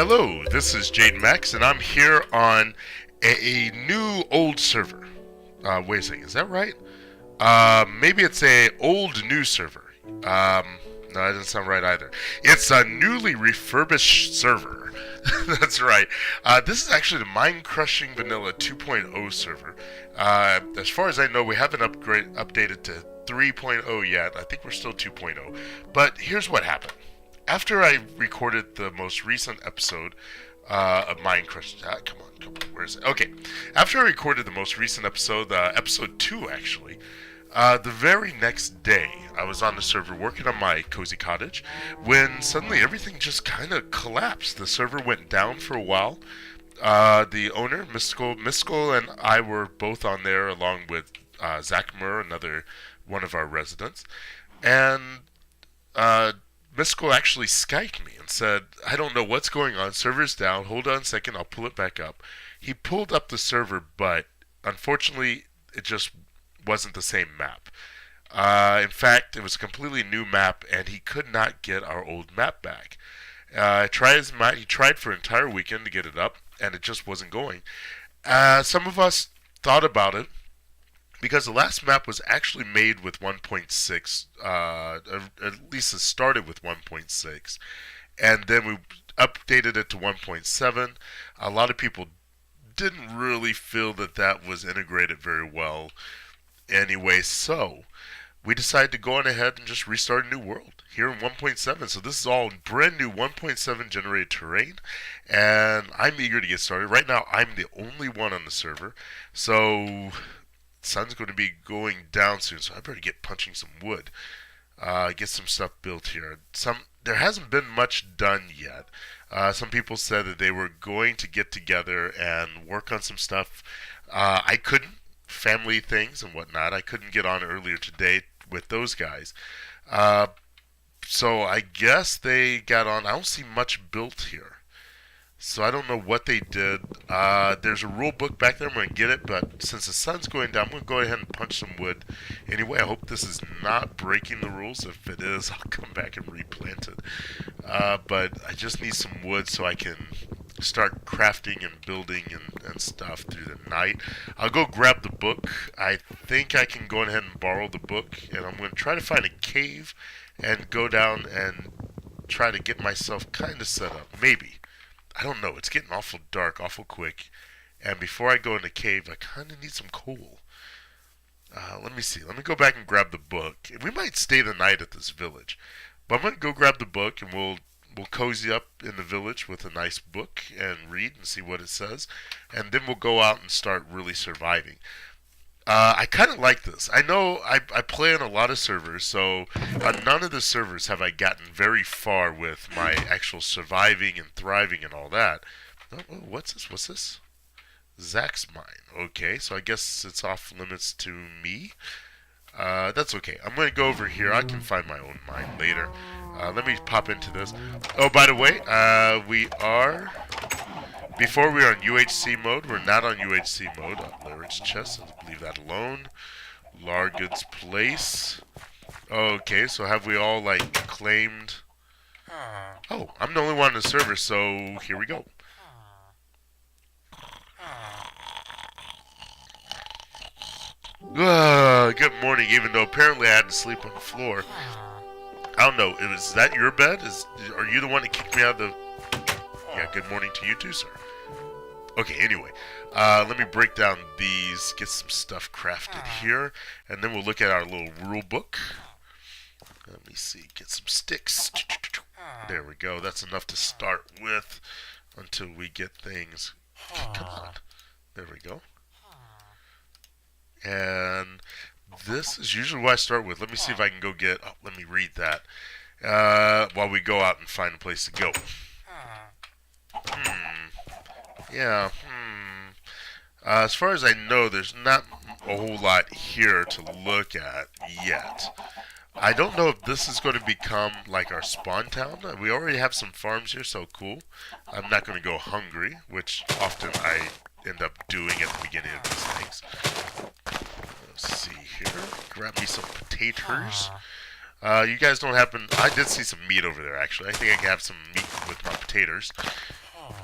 Hello, this is Jade Max, and I'm here on a new old server. Wait a second, is that right? Maybe it's a old new server. No, that doesn't sound right either. It's a newly refurbished server. That's right. This is actually the MindCrushing Vanilla 2.0 server. As far as I know, we haven't updated to 3.0 yet. I think we're still 2.0. But here's what happened. After I recorded the most recent episode of MindCrushing, come on, where is it? Okay, after I recorded the most recent episode, episode 2 actually, the very next day, I was on the server working on my cozy cottage when suddenly everything just kind of collapsed. The server went down for a while. The owner, Mystical, and I were both on there along with Zach Murr, another one of our residents, and Mystical actually Skyped me and said, I don't know what's going on, server's down, hold on a second, I'll pull it back up. He pulled up the server, but unfortunately it just wasn't the same map. In fact, it was a completely new map, and he could not get our old map back. He tried for an entire weekend to get it up, and it just wasn't going. Some of us thought about it, because the last map was actually made with 1.6, at least it started with 1.6, and then we updated it to 1.7. A lot of people didn't really feel that that was integrated very well anyway, so we decided to go on ahead and just restart a new world here in 1.7. So this is all brand new 1.7 generated terrain, and I'm eager to get started. Right now, I'm the only one on the server, so sun's going to be going down soon, so I better get punching some wood, get some stuff built here. There hasn't been much done yet. Some people said that they were going to get together and work on some stuff. I couldn't, family things and whatnot. I couldn't get on earlier today with those guys. So I guess they got on. I don't see much built here, so I don't know what they did. There's a rule book back there. I'm going to get it, but since the sun's going down, I'm going to go ahead and punch some wood. Anyway, I hope this is not breaking the rules. If it is, I'll come back and replant it. But I just need some wood so I can start crafting and building and stuff through the night. I'll go grab the book. I think I can go ahead and borrow the book, and I'm going to try to find a cave and go down and try to get myself kind of set up. Maybe. I don't know. It's getting awful dark, awful quick. And before I go in the cave, I kind of need some coal. Let me see. Let me go back and grab the book. We might stay the night at this village. But I'm going to go grab the book, and we'll cozy up in the village with a nice book and read and see what it says. And then we'll go out and start really surviving. I kind of like this. I know I play on a lot of servers, so on none of the servers have I gotten very far with my actual surviving and thriving and all that. Oh, what's this? What's this? Zach's mine. Okay, so I guess it's off limits to me. That's okay. I'm going to go over here. I can find my own mine later. Let me pop into this. Oh, by the way, before we were on UHC mode, we're not on UHC mode. Lyrics chest, I'll leave that alone. Largood's place. Okay, so have we all, like, claimed? Oh, I'm the only one on the server, so here we go. Good morning, even though apparently I had to sleep on the floor. I don't know, is that your bed? Are you the one that kicked me out of the... Yeah, good morning to you too, sir. Okay, anyway, let me break down these, get some stuff crafted here, and then we'll look at our little rule book. Let me see, get some sticks. There we go, that's enough to start with until we get things... Come on, there we go. And this is usually what I start with. Let me see if I can go get... Oh, let me read that while we go out and find a place to go. Yeah, as far as I know, there's not a whole lot here to look at yet. I don't know if this is going to become like our spawn town. We already have some farms here, so cool. I'm not going to go hungry, which often I end up doing at the beginning of these things. Let's see here. Grab me some potatoes. You guys don't happen... I did see some meat over there, actually. I think I can have some meat with my potatoes.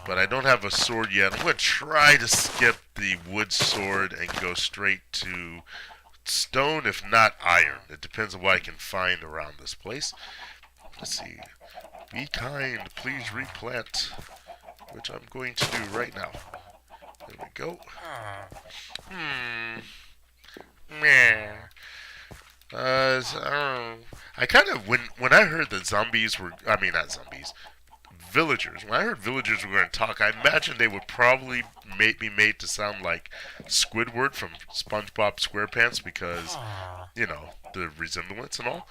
but I don't have a sword yet. I'm going to try to skip the wood sword and go straight to stone, if not iron. It depends on what I can find around this place. Let's see. Be kind, please replant, which I'm going to do right now. There we go. Meh. I kind of, when I heard that zombies were, I mean not zombies, villagers. When I heard villagers were going to talk, I imagined they would probably be made to sound like Squidward from SpongeBob SquarePants because, you know, the resemblance and all.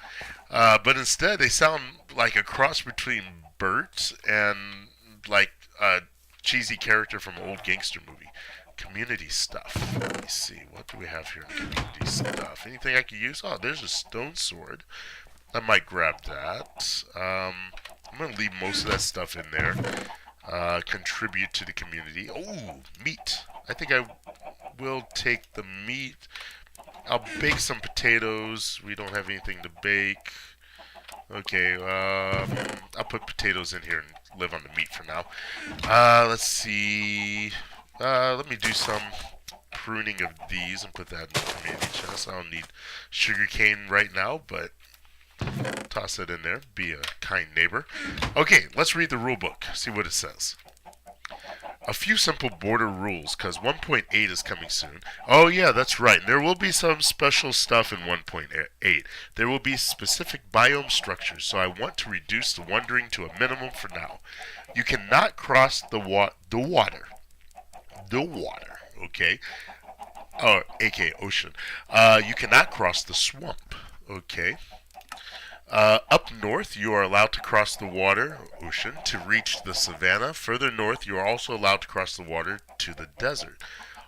But instead, they sound like a cross between Bert and like a cheesy character from an old gangster movie. Community stuff. Let me see. What do we have here in community stuff? Anything I could use? Oh, there's a stone sword. I might grab that. I'm going to leave most of that stuff in there. Contribute to the community. Oh, meat. I think I will take the meat. I'll bake some potatoes. We don't have anything to bake. Okay, I'll put potatoes in here and live on the meat for now. Let's see. Let me do some pruning of these and put that in the community chest. I don't need sugarcane right now, but toss it in there. Be a kind neighbor. Okay, let's read the rule book. See what it says. A few simple border rules, because 1.8 is coming soon. Oh yeah, that's right. There will be some special stuff in 1.8. There will be specific biome structures, so I want to reduce the wandering to a minimum for now. You cannot cross the water. The water, okay? aka ocean. You cannot cross the swamp, okay? Up north, you are allowed to cross the water, ocean, to reach the savanna. Further north, you are also allowed to cross the water to the desert.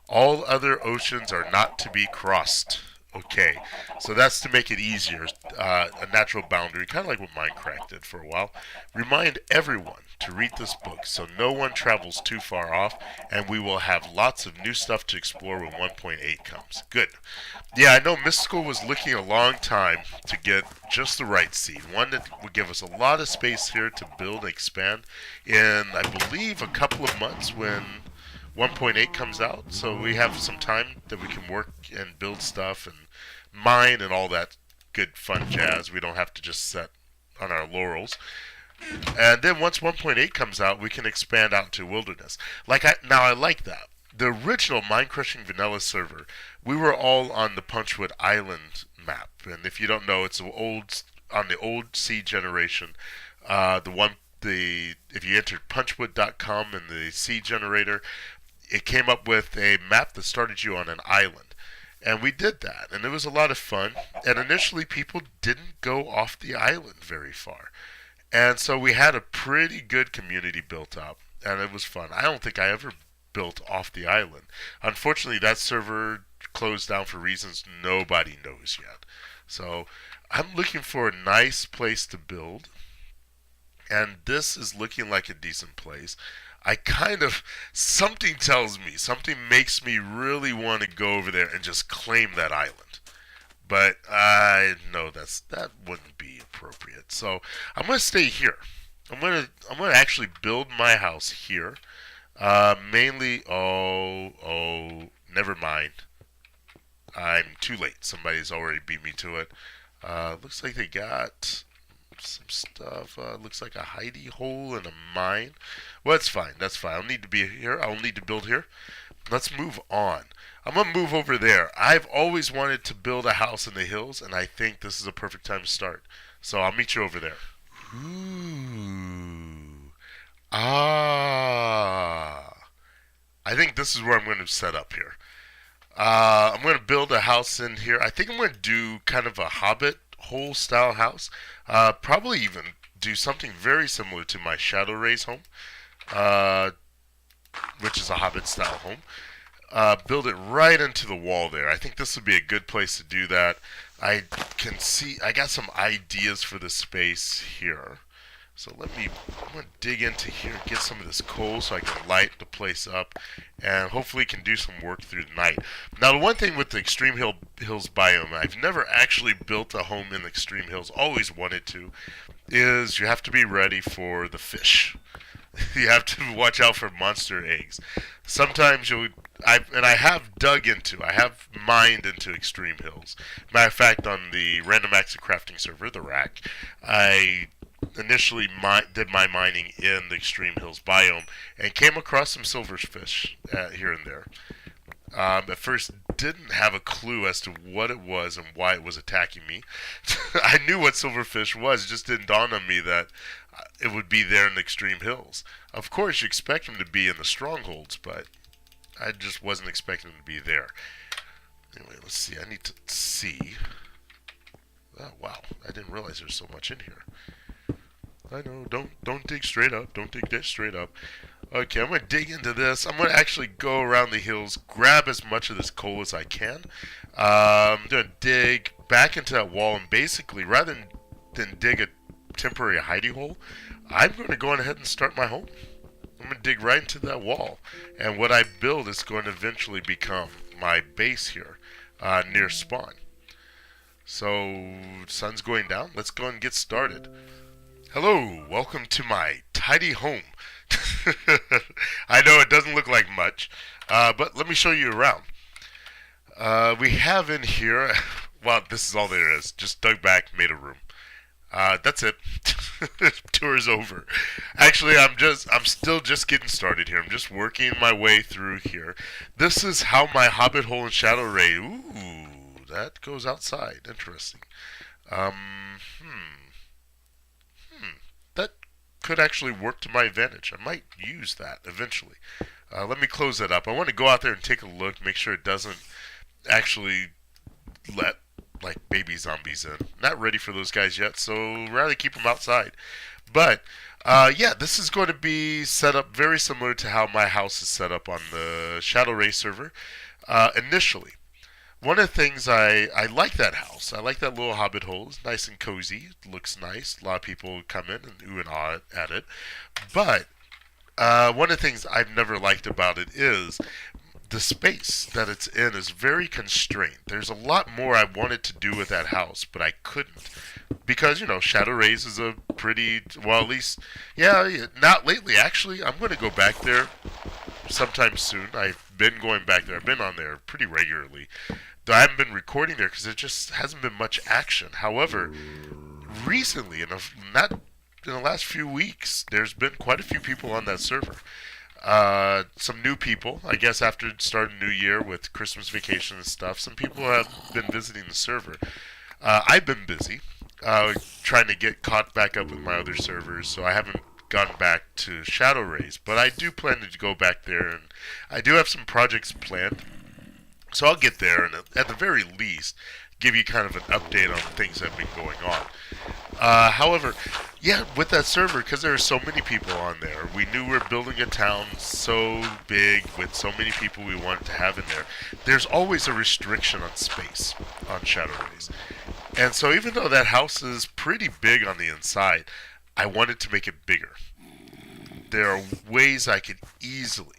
All other oceans are not to be crossed. Okay, so that's to make it easier, a natural boundary, kind of like what Minecraft did for a while. Remind everyone to read this book so no one travels too far off, and we will have lots of new stuff to explore when 1.8 comes. Good. Yeah, I know Mystical was looking a long time to get just the right seed, one that would give us a lot of space here to build and expand in, I believe, a couple of months when 1.8 comes out, so we have some time that we can work and build stuff and mine and all that good fun jazz. We don't have to just sit on our laurels. And then once 1.8 comes out, we can expand out into wilderness. Now I like that. The original MindCrushing Vanilla server, we were all on the Punchwood Island map, and if you don't know, it's on the old seed generation. If you entered punchwood.com in the seed generator, it came up with a map that started you on an island. And we did that, and it was a lot of fun. And initially, people didn't go off the island very far. And so we had a pretty good community built up, and it was fun. I don't think I ever built off the island. Unfortunately, that server closed down for reasons nobody knows yet. So I'm looking for a nice place to build, and this is looking like a decent place. Something tells me, something makes me really want to go over there and just claim that island. But I know that wouldn't be appropriate. So I'm going to stay here. I'm going to actually build my house here. Mainly, never mind. I'm too late. Somebody's already beat me to it. Looks like they got some stuff. Looks like a hidey hole and a mine. Well, that's fine. That's fine. I'll need to be here. I'll need to build here. Let's move on. I'm going to move over there. I've always wanted to build a house in the hills, and I think this is a perfect time to start. So I'll meet you over there. Ooh. Ah. I think this is where I'm going to set up here. I'm going to build a house in here. I think I'm going to do kind of a Hobbit hole style house. Probably even do something very similar to my Shadow Rays home, which is a Hobbit style home. Build it right into the wall there. I think this would be a good place to do that. I got some ideas for the space here. So I'm going to dig into here, get some of this coal so I can light the place up, and hopefully can do some work through the night. Now, the one thing with the Extreme Hills biome, I've never actually built a home in the Extreme Hills, always wanted to, is you have to be ready for the fish. You have to watch out for monster eggs. Sometimes I have dug into, I have mined into extreme hills. Matter of fact, on the Random Acts of Crafting server, the rack, I initially did my mining in the extreme hills biome and came across some silverfish here and there. At first, didn't have a clue as to what it was and why it was attacking me. I knew what silverfish was, it just didn't dawn on me that it would be there in the extreme hills. Of course, you expect them to be in the strongholds, but I just wasn't expecting them to be there. Anyway, let's see. I need to see. Oh wow! I didn't realize there's so much in here. I know. Don't dig straight up. Don't dig that straight up. Okay, I'm gonna dig into this. I'm gonna actually go around the hills, grab as much of this coal as I can. I'm gonna dig back into that wall, and basically, rather than dig a temporary hidey hole, I'm going to go on ahead and start my home. I'm going to dig right into that wall, and what I build is going to eventually become my base here near spawn. So, sun's going down. Let's go and get started. Hello, welcome to my tidy home. I know it doesn't look like much, but let me show you around. We have in here, well, this is all there is. Just dug back, made a room. That's it. Tour is over. Actually, I'm still just getting started here. I'm just working my way through here. This is how my hobbit hole and shadow ray. Ooh, that goes outside. Interesting. That could actually work to my advantage. I might use that eventually. Let me close that up. I want to go out there and take a look, make sure it doesn't actually let like baby zombies in. Not ready for those guys yet, so rather keep them outside. But yeah, this is going to be set up very similar to how my house is set up on the Shadow Ray server initially. One of the things I like that house. I like that little hobbit hole. It's nice and cozy. It looks nice. A lot of people come in and ooh and ah at it. But one of the things I've never liked about it is the space that it's in is very constrained. There's a lot more I wanted to do with that house, but I couldn't. Because, you know, Shadow Rays is a pretty, well, at least, yeah, not lately. Actually, I'm going to go back there sometime soon. I've been going back there. I've been on there pretty regularly. Though I haven't been recording there because there just hasn't been much action. However, recently, not in the last few weeks, there's been quite a few people on that server. Some new people, I guess after starting New Year with Christmas vacation and stuff, some people have been visiting the server. I've been busy trying to get caught back up with my other servers, so I haven't gone back to Shadow Rays, but I do plan to go back there, and I do have some projects planned, so I'll get there, and at the very least, give you kind of an update on things that have been going on. However, yeah, with that server, because there are so many people on there, we knew we were building a town so big with so many people we wanted to have in there. There's always a restriction on space on Shadow Rays. And so even though that house is pretty big on the inside, I wanted to make it bigger. There are ways I could easily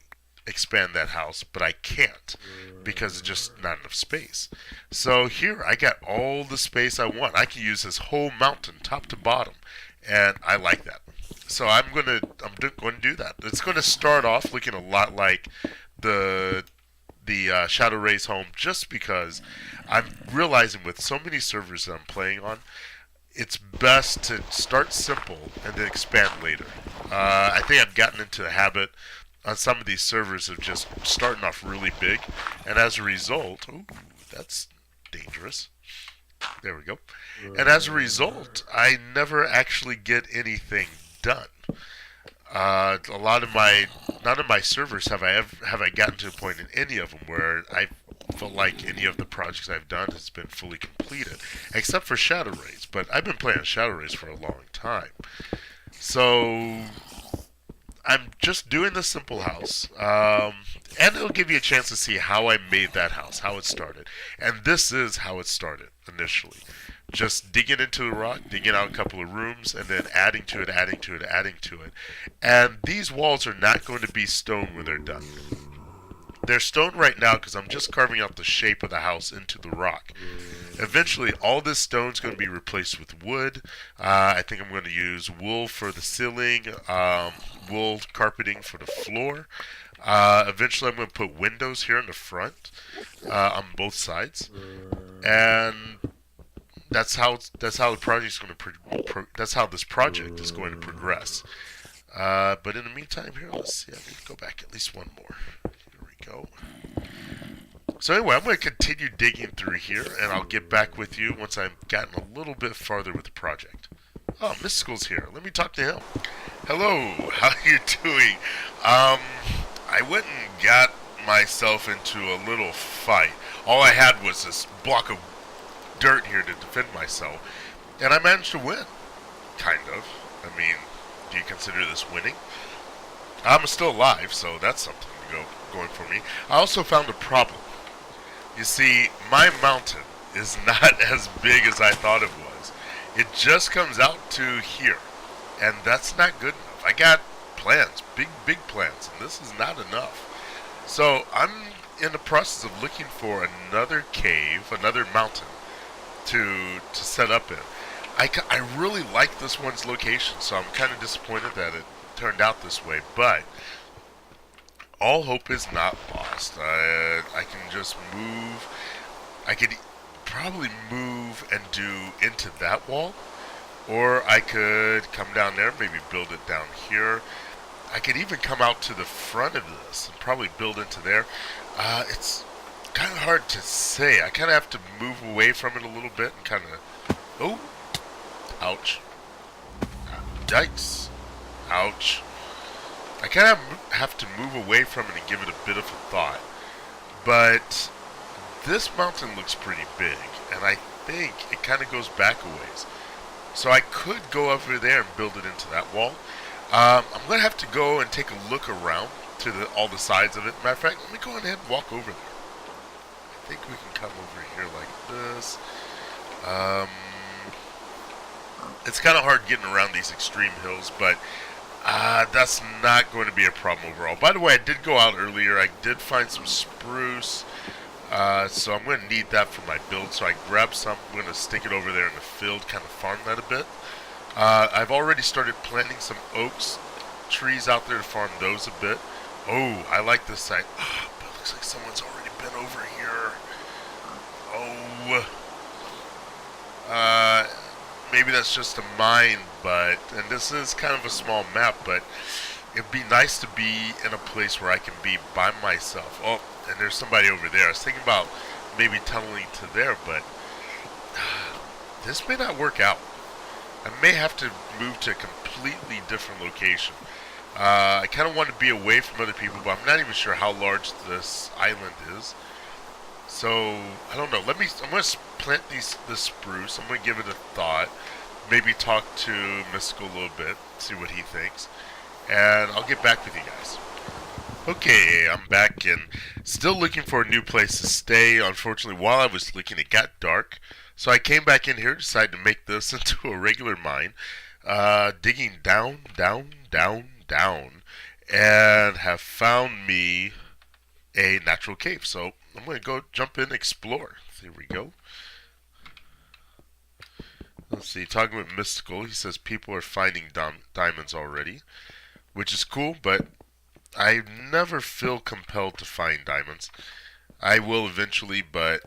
expand that house, but I can't because it's just not enough space. So here I got all the space I want. I can use this whole mountain top to bottom, and I like that. So I'm going to do that. It's going to start off looking a lot like the Shadow Rays home, just because I'm realizing with so many servers that I'm playing on, it's best to start simple and then expand later. I think I've gotten into the habit on some of these servers of just starting off really big, and as a result, ooh, that's dangerous. There we go. And as a result, I never actually get anything done. None of my servers have I gotten to a point in any of them where I felt like any of the projects I've done has been fully completed, except for Shadow Rays. But I've been playing Shadow Rays for a long time, so I'm just doing the simple house, and it'll give you a chance to see how I made that house, how it started. And this is how it started initially. Just digging into the rock, digging out a couple of rooms, and then adding to it, adding to it, adding to it. And these walls are not going to be stone when they're done. They're stone right now because I'm just carving out the shape of the house into the rock. Eventually, all this stone's going to be replaced with wood. I think I'm going to use wool for the ceiling, wool carpeting for the floor. Eventually, I'm going to put windows here in the front on both sides, and that's how the project's going to that's how this project is going to progress. But in the meantime, here, let's see. I need to go back at least one more. Here we go. So anyway, I'm going to continue digging through here, and I'll get back with you once I've gotten a little bit farther with the project. Oh, Mystical's here. Let me talk to him. Hello, how are you doing? I went and got myself into a little fight. All I had was this block of dirt here to defend myself, and I managed to win. Kind of. I mean, do you consider this winning? I'm still alive, so that's something going for me. I also found a problem. You see, my mountain is not as big as I thought it was. It just comes out to here, and that's not good enough. I got plans, big plans, and this is not enough. So I'm in the process of looking for another cave, another mountain to set up in. I really like this one's location, so I'm kind of disappointed that it turned out this way, but all hope is not lost. I can just move. I could probably move and do into that wall, or I could come down there, maybe build it down here. I could even come out to the front of this and probably build into there. It's kind of hard to say. I kind of have to move away from it a little bit and kind of... Oh! Ouch. Yikes. Ouch. I kind of have to move away from it and give it a bit of a thought. But this mountain looks pretty big, and I think it kind of goes back a ways. So I could go over there and build it into that wall. I'm going to have to go and take a look around to all the sides of it. Matter of fact, let me go ahead and walk over there. I think we can come over here like this. It's kind of hard getting around these extreme hills, but that's not going to be a problem overall. By the way, I did go out earlier. I did find some spruce, so I'm going to need that for my build. So I grabbed some. I'm going to stick it over there in the field, kind of farm that a bit. I've already started planting some oaks trees out there to farm those a bit. Oh, I like this site. Oh, but it looks like someone's already been over here. Oh. Maybe that's just a mine, and this is kind of a small map, but it'd be nice to be in a place where I can be by myself. Oh, and there's somebody over there. I was thinking about maybe tunneling to there, but this may not work out. I may have to move to a completely different location. I kind of want to be away from other people, but I'm not even sure how large this island is. So, I don't know. I'm going to plant the spruce. I'm going to give it a thought. Maybe talk to Mystical a little bit, see what he thinks. And I'll get back with you guys. Okay, I'm back and still looking for a new place to stay. Unfortunately, while I was looking, it got dark. So I came back in here, decided to make this into a regular mine. Digging down, and have found me a natural cave. So I'm going to go jump in and explore. Here we go. Let's see, talking with Mystical, he says people are finding diamonds already, which is cool, but I never feel compelled to find diamonds. I will eventually, but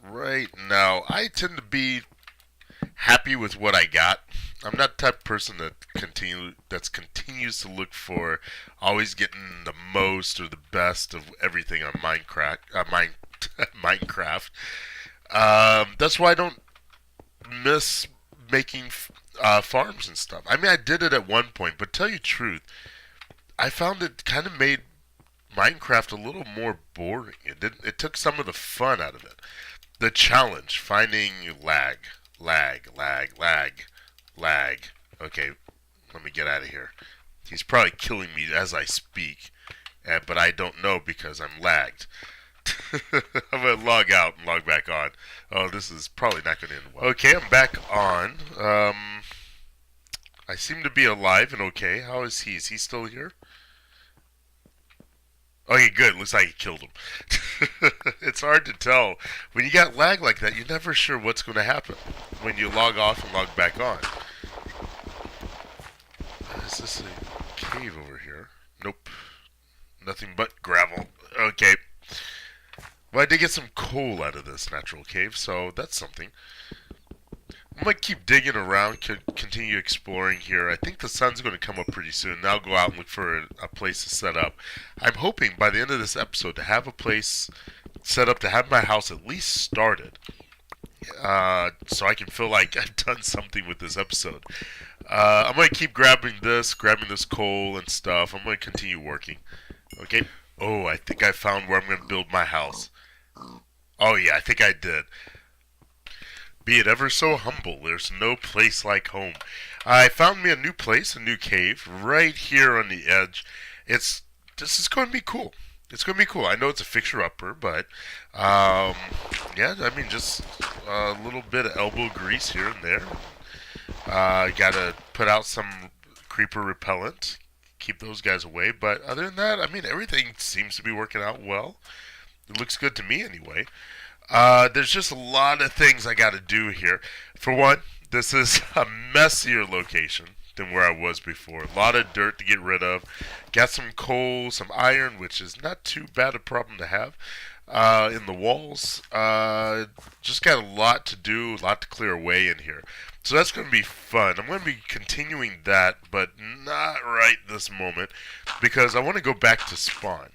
right now I tend to be happy with what I got. I'm not the type of person that continues to look for always getting the most or the best of everything on Minecraft. That's why I don't miss making farms and stuff. I mean, I did it at one point, but tell you the truth, I found it kind of made Minecraft a little more boring. It took some of the fun out of it. The challenge, finding lag. Okay, let me get out of here. He's probably killing me as I speak, but I don't know because I'm lagged. I'm going to log out and log back on. Oh, this is probably not going to end well. Okay, I'm back on. I seem to be alive and okay. How is he? Is he still here? Okay, good. Looks like he killed him. It's hard to tell. When you got lag like that, you're never sure what's going to happen when you log off and log back on. Is this a cave over here? Nope. Nothing but gravel. Okay. Well, I did get some coal out of this natural cave, so that's something. I'm going to keep digging around, continue exploring here. I think the sun's going to come up pretty soon. Now I'll go out and look for a place to set up. I'm hoping by the end of this episode to have a place set up, to have my house at least started. So I can feel like I've done something with this episode. I'm going to keep grabbing this coal and stuff. I'm going to continue working. Okay. Oh, I think I found where I'm going to build my house. Oh yeah, I think I did. Be it ever so humble, there's no place like home. I found me a new place, a new cave, right here on the edge. This is going to be cool. It's going to be cool. I know it's a fixer-upper, but, yeah, I mean, just a little bit of elbow grease here and there. Gotta put out some creeper repellent, keep those guys away, but other than that, I mean, everything seems to be working out well. It looks good to me anyway. There's just a lot of things I got to do here. For one, this is a messier location than where I was before. A lot of dirt to get rid of. Got some coal, some iron, which is not too bad a problem to have. In the walls. Just got a lot to do, a lot to clear away in here. So that's going to be fun. I'm going to be continuing that, but not right this moment, because I want to go back to spawn.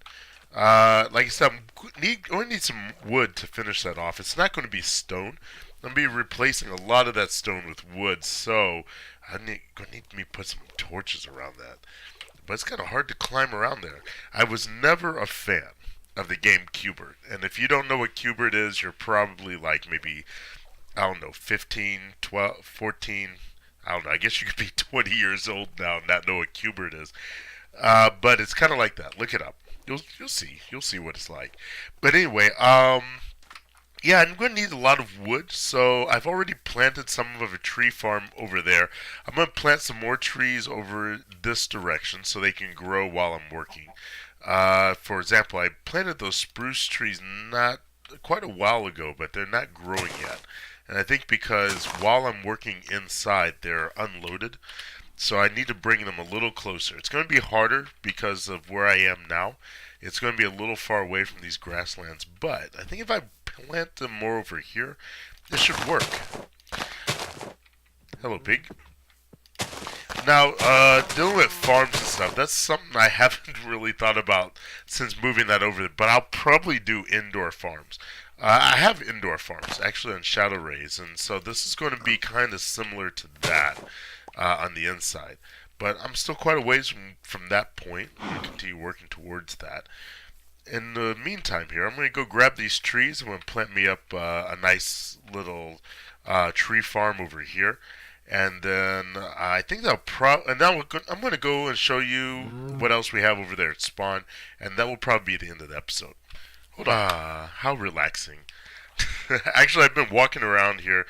Like I said, I'm going to need some wood to finish that off. It's not going to be stone. I'm going to be replacing a lot of that stone with wood, so I'm going to need me put some torches around that. But it's kind of hard to climb around there. I was never a fan of the game Cubert, and if you don't know what Cubert is, you're probably like maybe, I don't know, 15, 12, 14, I don't know, I guess you could be 20 years old now and not know what Cubert is. But it's kind of like that. Look it up. You'll see what it's like. But anyway, yeah, I'm going to need a lot of wood, so I've already planted some of a tree farm over there. I'm going to plant some more trees over this direction so they can grow while I'm working. For example, I planted those spruce trees not quite a while ago, but they're not growing yet. And I think because while I'm working inside, they're unloaded. So I need to bring them a little closer. It's going to be harder because of where I am now. It's going to be a little far away from these grasslands. But I think if I plant them more over here, this should work. Hello, pig. Now, dealing with farms and stuff, that's something I haven't really thought about since moving that over there. But I'll probably do indoor farms. I have indoor farms, actually, on Shadow Rays. And so this is going to be kind of similar to that. On the inside, but I'm still quite a ways from that point. I'm going to continue working towards that. In the meantime here, I'm going to go grab these trees. I'm going to plant me up a nice little tree farm over here, and then I think and now I'm going to go and show you what else we have over there at spawn, and that will probably be the end of the episode. Hold on. How relaxing. Actually, I've been walking around here.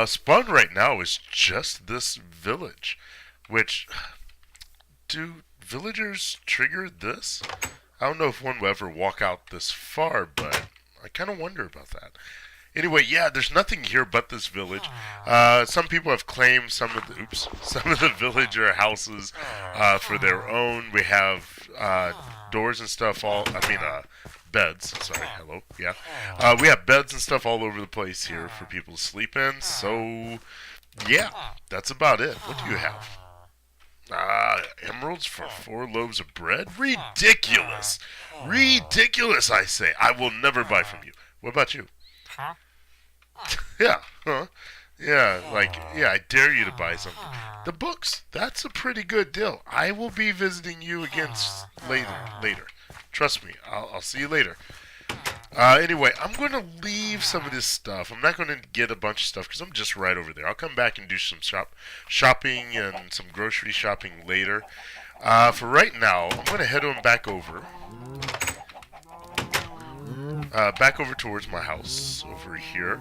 Spawn right now is just this village. Which, do villagers trigger this? I don't know if one will ever walk out this far, but I kind of wonder about that. Anyway, yeah, there's nothing here but this village. Some people have claimed some of the villager houses for their own. We have doors and stuff beds. Sorry, hello. Yeah. We have beds and stuff all over the place here for people to sleep in. So, yeah, that's about it. What do you have? Emeralds for 4 loaves of bread? Ridiculous! Ridiculous, I say. I will never buy from you. What about you? Yeah, huh? Yeah, I dare you to buy something. The books, that's a pretty good deal. I will be visiting you again later. Trust me, I'll see you later. Anyway, I'm going to leave some of this stuff. I'm not going to get a bunch of stuff because I'm just right over there. I'll come back and do some shopping and some grocery shopping later. For right now, I'm going to head on back over. Back over towards my house over here.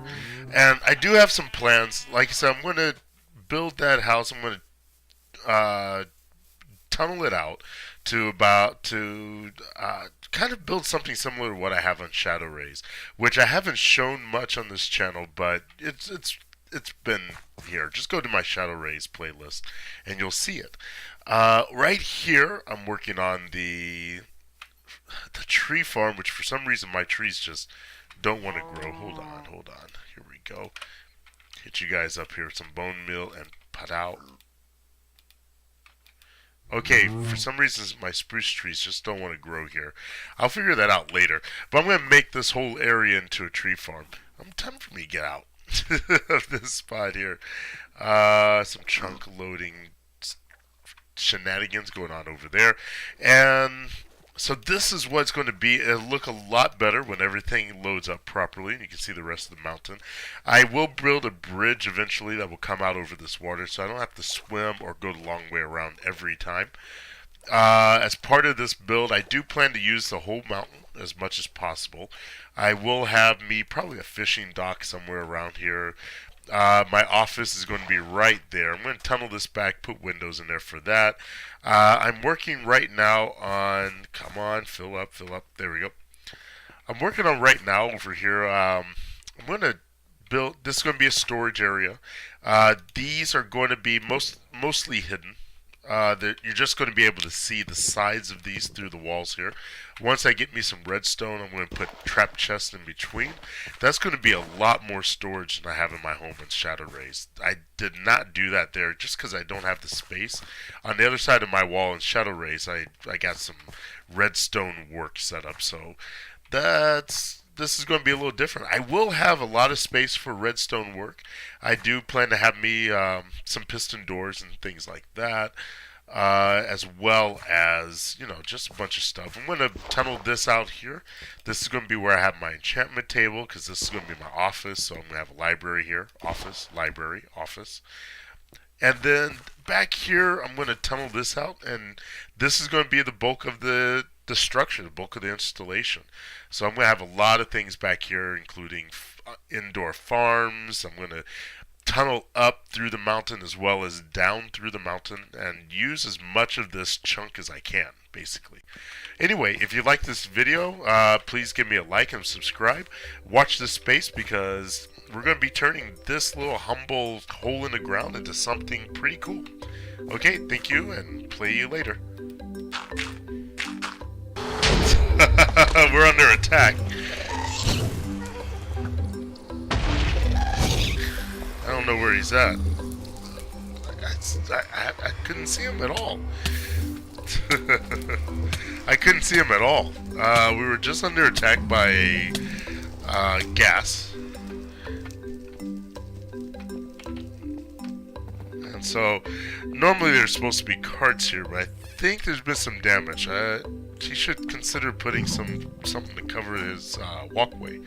And I do have some plans. Like I said, I'm going to build that house. I'm going to tunnel it out to about to kind of build something similar to what I have on Shadow Rays, which I haven't shown much on this channel, but it's been here. Just go to my Shadow Rays playlist and you'll see it. Right here, I'm working on the tree farm, which for some reason my trees just don't want to grow. Hold on. Here we go. Hit you guys up here with some bone meal and put out. Okay, for some reason my spruce trees just don't want to grow here. I'll figure that out later. But I'm going to make this whole area into a tree farm. Time for me to get out of this spot here. Some chunk loading shenanigans going on over there. And so this is what it's going to be. It'll look a lot better when everything loads up properly and you can see the rest of the mountain. I will build a bridge eventually that will come out over this water so I don't have to swim or go the long way around every time. As part of this build, I do plan to use the whole mountain as much as possible. I will have me probably a fishing dock somewhere around here. My office is going to be right there. I'm going to tunnel this back, put windows in there for that. I'm working right now on, come on, fill up, there we go. I'm working on right now over here, I'm going to build, this is going to be a storage area. These are going to be mostly hidden. You're just going to be able to see the sides of these through the walls here. Once I get me some redstone, I'm going to put trap chests in between. That's going to be a lot more storage than I have in my home in Shadow Rays. I did not do that there just because I don't have the space. On the other side of my wall in Shadow Rays, I got some redstone work set up. So this is going to be a little different. I will have a lot of space for redstone work. I do plan to have me some piston doors and things like that, as well as, you know, just a bunch of stuff. I'm going to tunnel this out here. This is going to be where I have my enchantment table because this is going to be my office. So I'm going to have a library here. Office, library, office. And then back here, I'm going to tunnel this out. And this is going to be the bulk of the structure, the bulk of the installation. So I'm going to have a lot of things back here, including indoor farms. I'm going to tunnel up through the mountain as well as down through the mountain and use as much of this chunk as I can, basically. Anyway, if you like this video, please give me a like and subscribe. Watch this space because we're going to be turning this little humble hole in the ground into something pretty cool. Okay, thank you and play you later. We're under attack. I don't know where he's at. I couldn't see him at all. I couldn't see him at all. We were just under attack by gas. And so, normally there's supposed to be carts here, but I think there's been some damage. He should consider putting something to cover his walkway.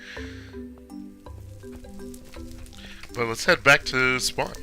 But let's head back to spawn.